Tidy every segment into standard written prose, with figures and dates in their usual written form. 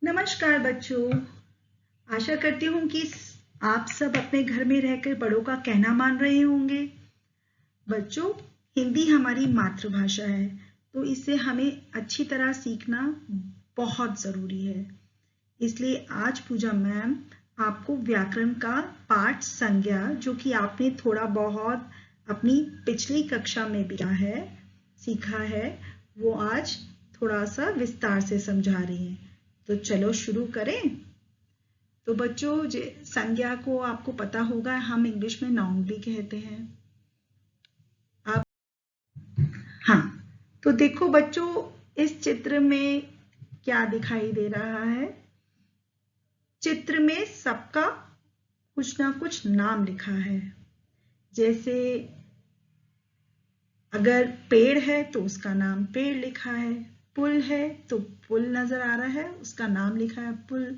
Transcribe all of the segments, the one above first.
नमस्कार बच्चों, आशा करती हूँ कि आप सब अपने घर में रहकर बड़ों का कहना मान रहे होंगे। बच्चों, हिंदी हमारी मातृभाषा है, तो इसे हमें अच्छी तरह सीखना बहुत ज़रूरी है। इसलिए आज पूजा मैम आपको व्याकरण का पाठ संज्ञा, जो कि आपने थोड़ा बहुत अपनी पिछली कक्षा में भी सीखा है, वो आज थोड़ा सा विस्तार से समझा रही हैं। तो चलो शुरू करें। तो बच्चों, संज्ञा को आपको पता होगा, हम इंग्लिश में नाउन भी कहते हैं। आप हाँ, तो देखो बच्चों, इस चित्र में क्या दिखाई दे रहा है। चित्र में सबका कुछ ना कुछ नाम लिखा है। जैसे अगर पेड़ है तो उसका नाम पेड़ लिखा है, पुल है तो पुल नजर आ रहा है, उसका नाम लिखा है पुल।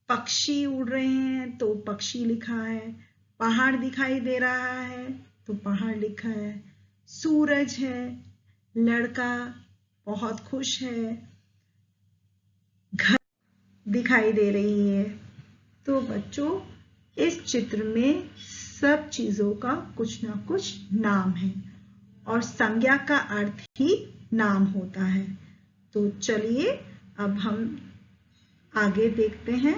पक्षी उड़ रहे हैं तो पक्षी लिखा है। पहाड़ दिखाई दे रहा है तो पहाड़ लिखा है। सूरज है, लड़का बहुत खुश है, घर दिखाई दे रही है। तो बच्चों, इस चित्र में सब चीजों का कुछ ना कुछ नाम है और संज्ञा का अर्थ ही नाम होता है। तो चलिए अब हम आगे देखते हैं।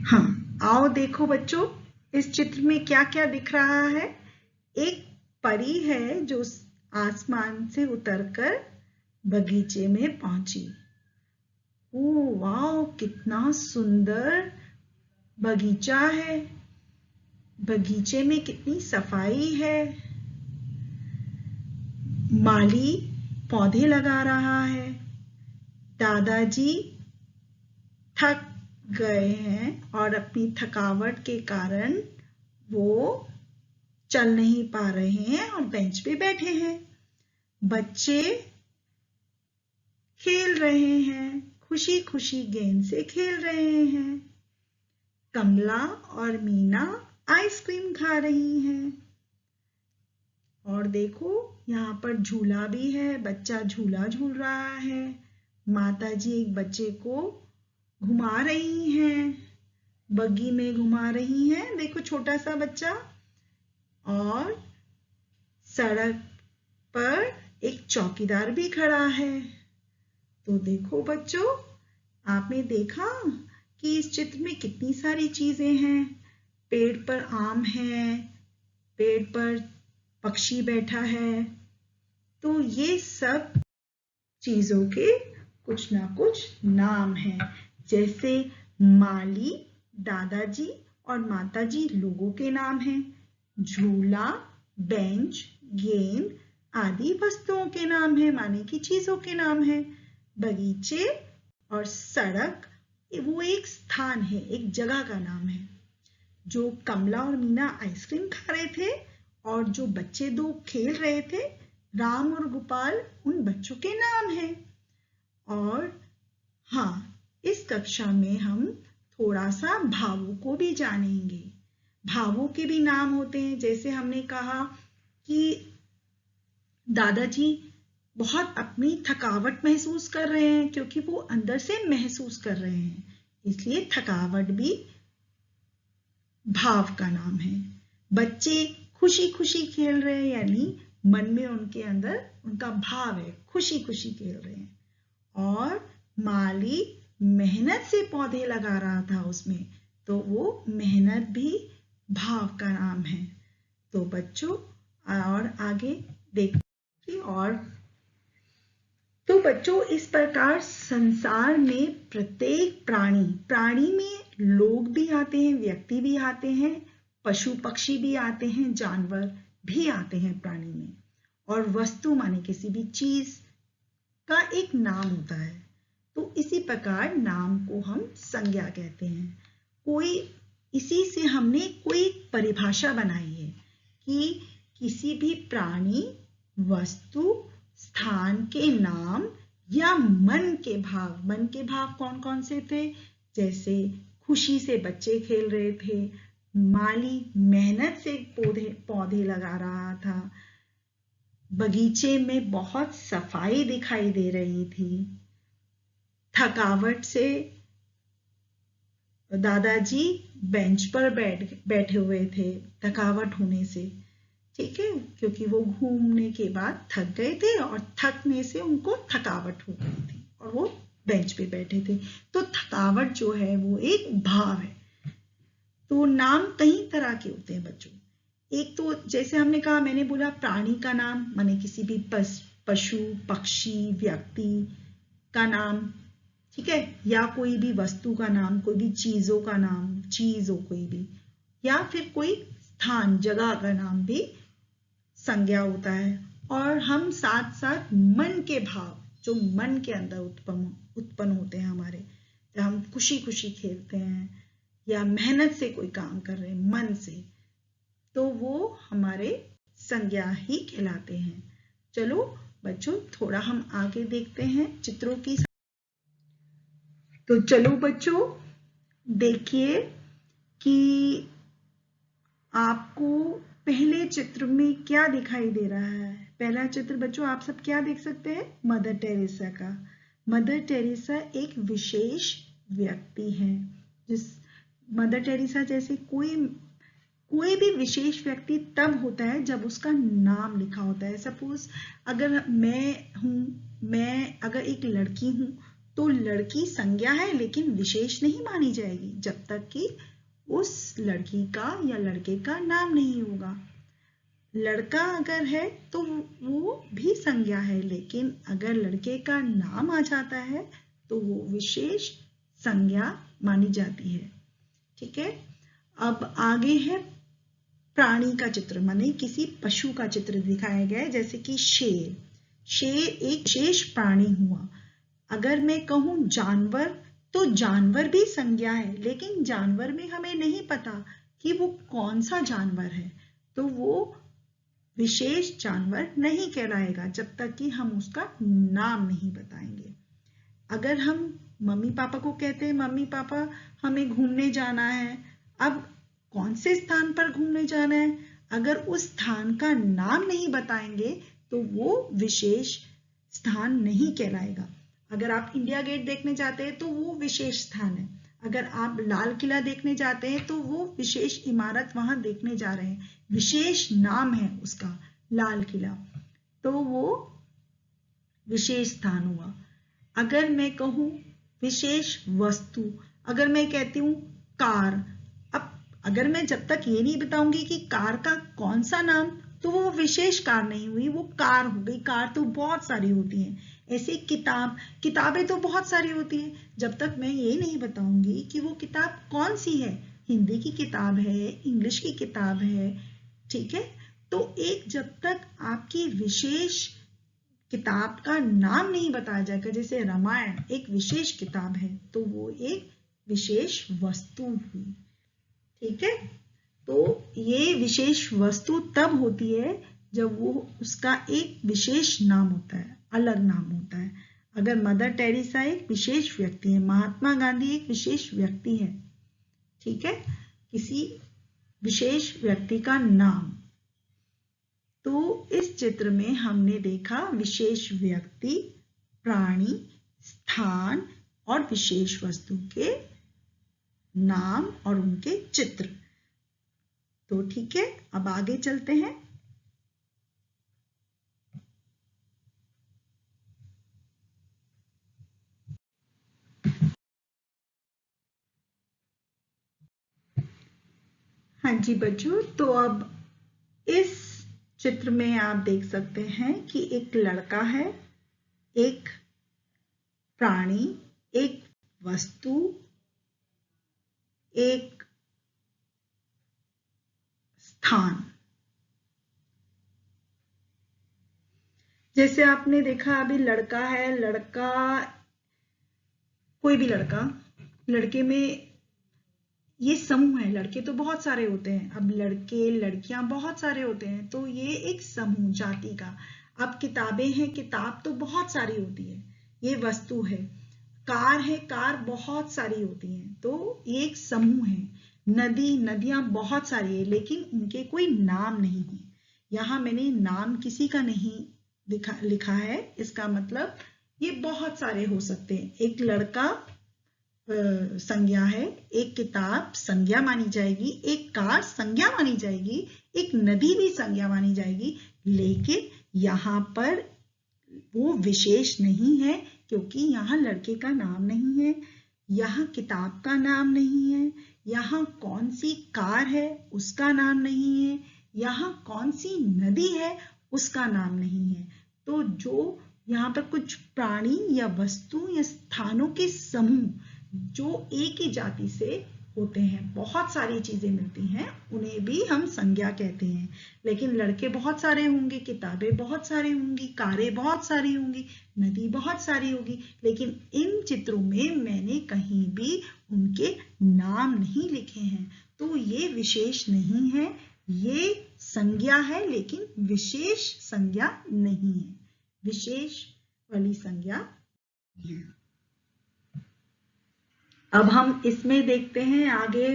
हाँ, आओ देखो बच्चों, इस चित्र में क्या क्या दिख रहा है। एक परी है जो आसमान से उतरकर बगीचे में पहुंची। ओह वाह, कितना सुंदर बगीचा है। बगीचे में कितनी सफाई है। माली पौधे लगा रहा है। दादाजी थक गए हैं और अपनी थकावट के कारण वो चल नहीं पा रहे हैं और बेंच पे बैठे हैं। बच्चे खेल रहे हैं, खुशी खुशी गेंद से खेल रहे हैं। कमला और मीना आइसक्रीम खा रही हैं। और देखो, यहाँ पर झूला भी है, बच्चा झूला झूल रहा है। माताजी एक बच्चे को घुमा रही हैं, बग्गी में घुमा रही हैं। देखो छोटा सा बच्चा। और सड़क पर एक चौकीदार भी खड़ा है। तो देखो बच्चों, आपने देखा कि इस चित्र में कितनी सारी चीजें हैं। पेड़ पर आम है, पेड़ पर पक्षी बैठा है। तो ये सब चीजों के कुछ ना कुछ नाम हैं। जैसे माली, दादाजी और माताजी लोगों के नाम हैं। झूला, बेंच, गेंद आदि वस्तुओं के नाम हैं, माने की चीजों के नाम हैं। बगीचे और सड़क वो एक स्थान है, एक जगह का नाम है। जो कमला और मीना आइसक्रीम खा रहे थे और जो बच्चे दो खेल रहे थे, राम और गोपाल, उन बच्चों के नाम हैं। और हाँ, इस कक्षा में हम थोड़ा सा भावों को भी जानेंगे। भावों के भी नाम होते हैं। जैसे हमने कहा कि दादाजी बहुत अपनी थकावट महसूस कर रहे हैं, क्योंकि वो अंदर से महसूस कर रहे हैं, इसलिए थकावट भी भाव का नाम है। बच्चे खुशी खुशी खेल रहे हैं, यानी मन में उनके अंदर उनका भाव है, खुशी खुशी खेल रहे हैं। और माली मेहनत से पौधे लगा रहा था उसमें, तो वो मेहनत भी भाव का नाम है। तो बच्चों, और आगे देखिए। और तो बच्चों, इस प्रकार संसार में प्रत्येक प्राणी में लोग भी आते हैं, व्यक्ति भी आते हैं, पशु पक्षी भी आते हैं, जानवर भी आते हैं प्राणी में। और वस्तु माने किसी भी चीज का एक नाम होता है। तो इसी प्रकार नाम को हम संज्ञा कहते हैं। इसी से हमने कोई परिभाषा बनाई है कि किसी भी प्राणी, वस्तु, स्थान के नाम या मन के भाव कौन कौन से थे। जैसे खुशी से बच्चे खेल रहे थे, माली मेहनत से पौधे लगा रहा था, बगीचे में बहुत सफाई दिखाई दे रही थी, थकावट से दादाजी बेंच पर बैठे हुए थे, थकावट होने से, ठीक है, क्योंकि वो घूमने के बाद थक गए थे और थकने से उनको थकावट हो गई थी और वो बेंच पे बैठे थे। तो थकावट जो है वो एक भाव है। तो नाम कई तरह के होते हैं बच्चों। एक तो जैसे हमने कहा, मैंने बोला प्राणी का नाम, माने किसी भी पशु, पक्षी, व्यक्ति का नाम, ठीक है, या कोई भी वस्तु का नाम, कोई भी चीजों का नाम, चीज हो कोई भी, या फिर कोई स्थान, जगह का नाम भी संज्ञा होता है। और हम साथ साथ मन के भाव, जो मन के अंदर उत्पन्न होते हैं हमारे, जब हम खुशी खुशी खेलते हैं या मेहनत से कोई काम कर रहे हैं मन से, तो वो हमारे संज्ञा ही कहलाते हैं। चलो बच्चों, थोड़ा हम आगे देखते हैं चित्रों की। तो चलो बच्चों, देखिए कि आपको पहले चित्र में क्या दिखाई दे रहा है। पहला चित्र बच्चों आप सब क्या देख सकते हैं? मदर टेरेसा का। मदर टेरेसा एक विशेष व्यक्ति है। जिस मदर टेरेसा जैसे कोई भी विशेष व्यक्ति तब होता है जब उसका नाम लिखा होता है। सपोज अगर मैं अगर एक लड़की हूं तो लड़की संज्ञा है लेकिन विशेष नहीं मानी जाएगी जब तक कि उस लड़की का या लड़के का नाम नहीं होगा। लड़का अगर है तो वो भी संज्ञा है, लेकिन अगर लड़के का नाम आ जाता है तो वो विशेष संज्ञा मानी जाती है। ठीक है, अब आगे है प्राणी का चित्र, माने किसी पशु का चित्र दिखाया गया है, जैसे कि शेर। शेर एक विशेष प्राणी हुआ। अगर मैं कहूं जानवर, तो जानवर भी संज्ञा है, लेकिन जानवर में हमें नहीं पता कि वो कौन सा जानवर है, तो वो विशेष जानवर नहीं कहलाएगा जब तक कि हम उसका नाम नहीं बताएंगे। अगर हम मम्मी पापा को कहते हैं मम्मी पापा हमें घूमने जाना है, अब कौन से स्थान पर घूमने जाना है, अगर उस स्थान का नाम नहीं बताएंगे तो वो विशेष स्थान नहीं कहलाएगा। अगर आप इंडिया गेट देखने जाते हैं तो वो विशेष स्थान है। अगर आप लाल किला देखने जाते हैं तो वो विशेष इमारत वहां देखने जा रहे हैं, विशेष नाम है उसका लाल किला, तो वो विशेष स्थान हुआ। अगर मैं कहूं विशेष वस्तु, अगर मैं कहती हूं कार, अब अगर मैं जब तक ये नहीं बताऊंगी कि कार का कौन सा नाम, तो वो विशेष कार नहीं हुई, वो कार हो गई। कार तो बहुत सारी होती हैं। ऐसे किताबें तो बहुत सारी होती हैं। जब तक मैं ये नहीं बताऊंगी कि वो किताब कौन सी है, हिंदी की किताब है, इंग्लिश की किताब है, ठीक है, तो एक जब तक आपकी विशेष किताब का नाम नहीं बताया जाएगा, जैसे रामायण एक विशेष किताब है, तो वो एक विशेष वस्तु हुई। ठीक है, तो ये विशेष वस्तु तब होती है जब वो उसका एक विशेष नाम होता है, अलग नाम होता है। अगर मदर टेरेसा एक विशेष व्यक्ति है, महात्मा गांधी एक विशेष व्यक्ति है, ठीक है, किसी विशेष व्यक्ति का नाम। तो इस चित्र में हमने देखा विशेष व्यक्ति, प्राणी, स्थान और विशेष वस्तु के नाम और उनके चित्र। तो ठीक है, अब आगे चलते हैं। हाँ जी बच्चों, तो अब इस चित्र में आप देख सकते हैं कि एक लड़का है, एक प्राणी, एक वस्तु, एक स्थान। जैसे आपने देखा अभी लड़का है, लड़का कोई भी लड़का, लड़के में ये समूह है, लड़के तो बहुत सारे होते हैं, अब लड़के लड़कियां बहुत सारे होते हैं, तो ये एक समूह जाति का। अब किताबें हैं, किताब तो बहुत सारी होती है, ये वस्तु है। कार है, कार बहुत सारी होती हैं, तो ये एक समूह है। नदी, नदियां बहुत सारी है, लेकिन उनके कोई नाम नहीं है। यहाँ मैंने नाम किसी का नहीं लिखा है, इसका मतलब ये बहुत सारे हो सकते हैं। एक लड़का संज्ञा है, एक किताब संज्ञा मानी जाएगी, एक कार संज्ञा मानी जाएगी, एक नदी भी संज्ञा मानी जाएगी, लेकिन यहाँ पर वो विशेष नहीं है, क्योंकि यहाँ लड़के का नाम नहीं है, यहाँ किताब का नाम नहीं है, यहाँ कौन सी कार है उसका नाम नहीं है, यहाँ कौन सी नदी है उसका नाम नहीं है। तो जो यहाँ पर कुछ प्राणी या वस्तु या स्थानों के समूह जो एक ही जाति से होते हैं, बहुत सारी चीजें मिलती हैं, उन्हें भी हम संज्ञा कहते हैं। लेकिन लड़के बहुत सारे होंगे, किताबें बहुत सारी होंगी, कारें बहुत सारी होंगी, नदी बहुत सारी होगी, लेकिन इन चित्रों में मैंने कहीं भी उनके नाम नहीं लिखे हैं। तो ये विशेष नहीं है, ये संज्ञा है, लेकिन विशेष संज्ञा नहीं है, विशेष वाली संज्ञा है। अब हम इसमें देखते हैं आगे,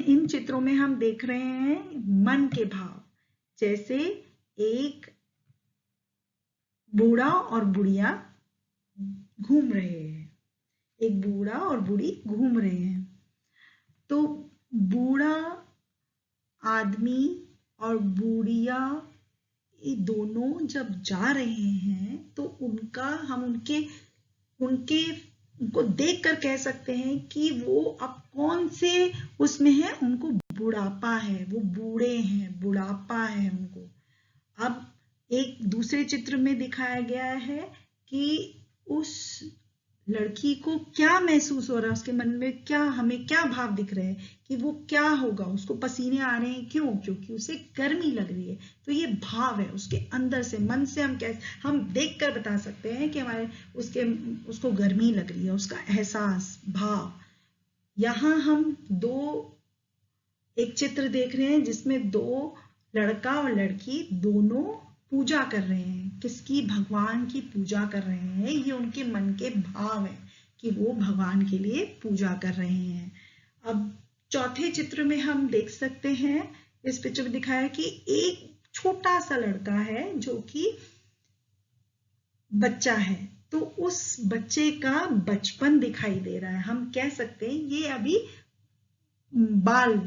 इन चित्रों में हम देख रहे हैं मन के भाव। जैसे एक बूढ़ा और बुढ़िया घूम रहे हैं, एक बूढ़ा और बूढ़ी घूम रहे हैं। तो बूढ़ा आदमी और बुढ़िया ये दोनों जब जा रहे हैं तो हम उनको देखकर कह सकते हैं कि वो अब कौन से उसमें है, उनको बुढ़ापा है, वो बूढ़े हैं, बुढ़ापा है उनको। अब एक दूसरे चित्र में दिखाया गया है कि उस लड़की को क्या महसूस हो रहा है, उसके मन में क्या, हमें क्या भाव दिख रहे हैं कि वो क्या होगा, उसको पसीने आ रहे हैं, क्यों? क्योंकि उसे गर्मी लग रही है। तो ये भाव है उसके अंदर से, मन से हम देखकर बता सकते हैं कि हमारे उसको गर्मी लग रही है, उसका एहसास, भाव। यहाँ हम एक चित्र देख रहे हैं जिसमें दो लड़का और लड़की दोनों पूजा कर रहे हैं। किसकी? भगवान की पूजा कर रहे हैं। ये उनके मन के भाव है कि वो भगवान के लिए पूजा कर रहे हैं। अब चौथे चित्र में हम देख सकते हैं, इस पिक्चर में दिखाया है कि एक छोटा सा लड़का है जो कि बच्चा है। तो उस बच्चे का बचपन दिखाई दे रहा है। हम कह सकते हैं ये अभी बाल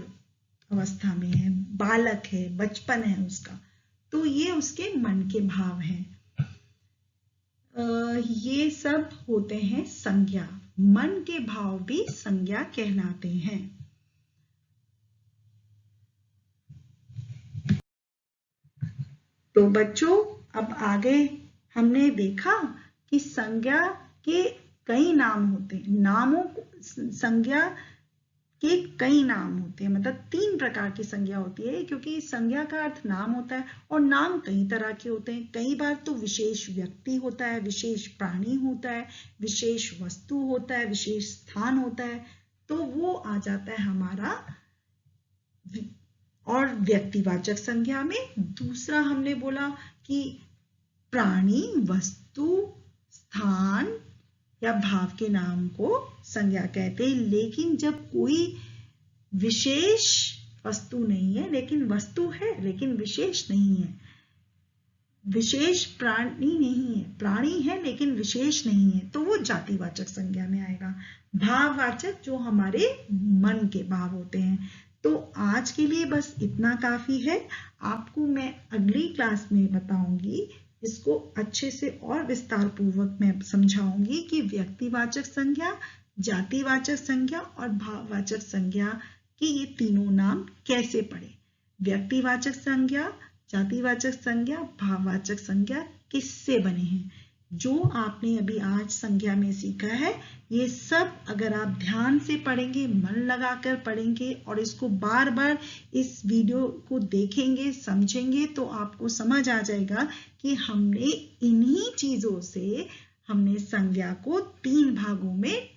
अवस्था में है, बालक है, बचपन है उसका। तो ये उसके मन के भाव हैं। ये सब होते हैं संज्ञा। मन के भाव भी संज्ञा कहलाते हैं। तो बच्चों, अब आगे हमने देखा कि संज्ञा के कई नाम होते हैं। संज्ञा के कई नाम होते हैं, मतलब 3 प्रकार की संज्ञा होती है, क्योंकि संज्ञा का अर्थ नाम होता है और नाम कई तरह के होते हैं। कई बार तो विशेष व्यक्ति होता है, विशेष प्राणी होता है, विशेष वस्तु होता है, विशेष स्थान होता है, तो वो आ जाता है हमारा। और व्यक्तिवाचक संज्ञा में दूसरा हमने बोला कि प्राणी, वस्तु, स्थान या भाव के नाम को संज्ञा कहते हैं। लेकिन जब कोई विशेष वस्तु नहीं है, लेकिन वस्तु है लेकिन विशेष नहीं है, विशेष प्राणी नहीं है, प्राणी है लेकिन विशेष नहीं है, तो वो जातिवाचक संज्ञा में आएगा। भाववाचक जो हमारे मन के भाव होते हैं। तो आज के लिए बस इतना काफी है। आपको मैं अगली क्लास में बताऊंगी, इसको अच्छे से और विस्तार पूर्वक मैं समझाऊंगी कि व्यक्तिवाचक संज्ञा, जातिवाचक संज्ञा और भाववाचक संज्ञा की ये तीनों नाम कैसे पढ़े। व्यक्तिवाचक संज्ञा, जातिवाचक संज्ञा, भाववाचक संज्ञा किससे बने हैं। जो आपने अभी आज संज्ञा में सीखा है, ये सब अगर आप ध्यान से पढ़ेंगे, मन लगाकर पढ़ेंगे और इसको बार बार इस वीडियो को देखेंगे, समझेंगे, तो आपको समझ आ जाएगा कि हमने इन्हीं चीजों से हमने संज्ञा को 3 भागों में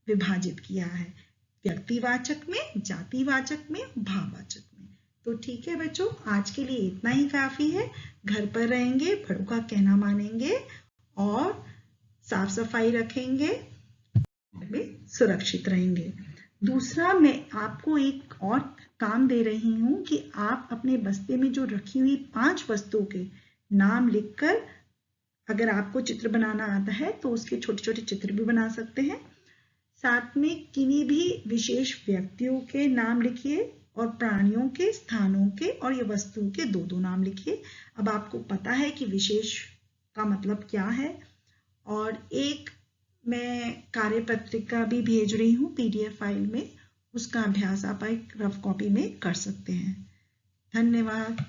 विभाजित किया है, व्यक्तिवाचक में, जातिवाचक में, भाववाचक में। तो ठीक है बच्चों, आज के लिए इतना ही काफी है। घर पर रहेंगे, बड़ों का कहना मानेंगे और साफ सफाई रखेंगे, सुरक्षित रहेंगे। दूसरा, मैं आपको एक और काम दे रही हूं कि आप अपने बस्ते में जो रखी हुई 5 वस्तुओं के नाम लिखकर अगर आपको चित्र बनाना आता है तो उसके छोटे छोटे चित्र भी बना सकते हैं। साथ में किन्हीं भी विशेष व्यक्तियों के नाम लिखिए और प्राणियों के, स्थानों के और ये वस्तुओं के दो दो नाम लिखिए। अब आपको पता है कि विशेष का मतलब क्या है। और एक मैं कार्यपत्रिका भी भेज रही हूँ PDF फाइल में, उसका अभ्यास आप एक रफ कॉपी में कर सकते हैं। धन्यवाद।